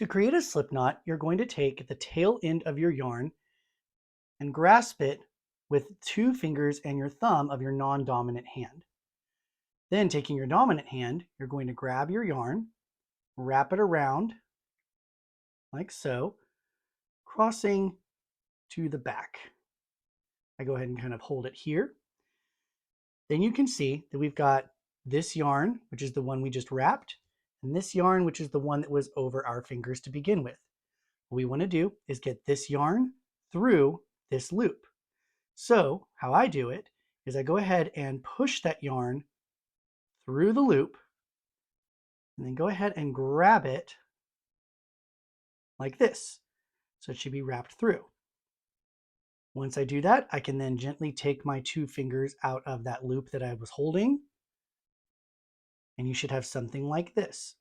To create a slip knot, you're going to take the tail end of your yarn and grasp it with 2 fingers and your thumb of your non-dominant hand. Then taking your dominant hand, you're going to grab your yarn, wrap it around like so, crossing to the back. I go ahead and kind of hold it here. Then you can see that we've got this yarn, which is the one we just wrapped, and this yarn, which is the one that was over our fingers to begin with. What we want to do is get this yarn through this loop. So how I do it is I go ahead and push that yarn through the loop and then go ahead and grab it like this. So it should be wrapped through. Once I do that, I can then gently take my 2 fingers out of that loop that I was holding, and you should have something like this.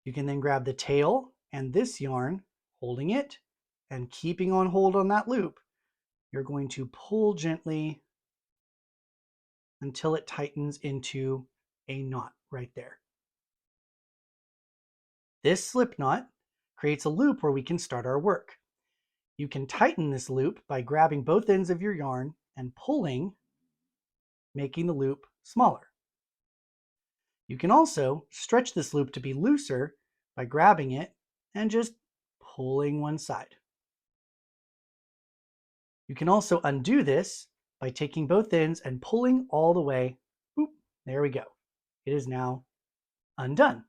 You can then grab the tail and this yarn, holding it and keeping on hold on that loop. You're going to pull gently until it tightens into a knot right there. This slip knot creates a loop where we can start our work. You can tighten this loop by grabbing both ends of your yarn and pulling, making the loop smaller. You can also stretch this loop to be looser by grabbing it and just pulling one side. You can also undo this by taking both ends and pulling all the way. Boop, there we go. It is now undone.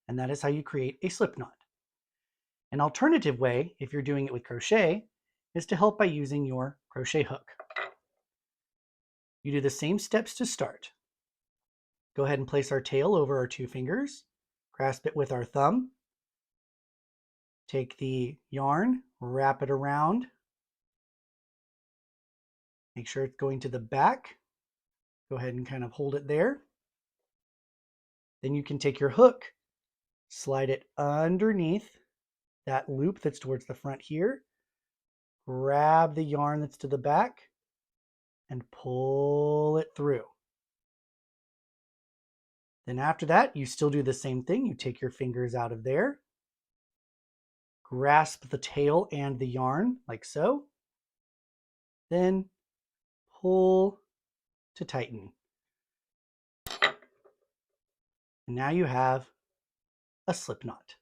And that is how you create a slip knot. An alternative way, if you're doing it with crochet, is to help by using your crochet hook. You do the same steps to start. Go ahead and place our tail over our 2 fingers, grasp it with our thumb, take the yarn, wrap it around, make sure it's going to the back, go ahead and kind of hold it there. Then you can take your hook, slide it underneath that loop that's towards the front here, grab the yarn that's to the back, and pull it through. Then after that, you still do the same thing. You take your fingers out of there, grasp the tail and the yarn like so, then pull to tighten. And now you have a slip knot.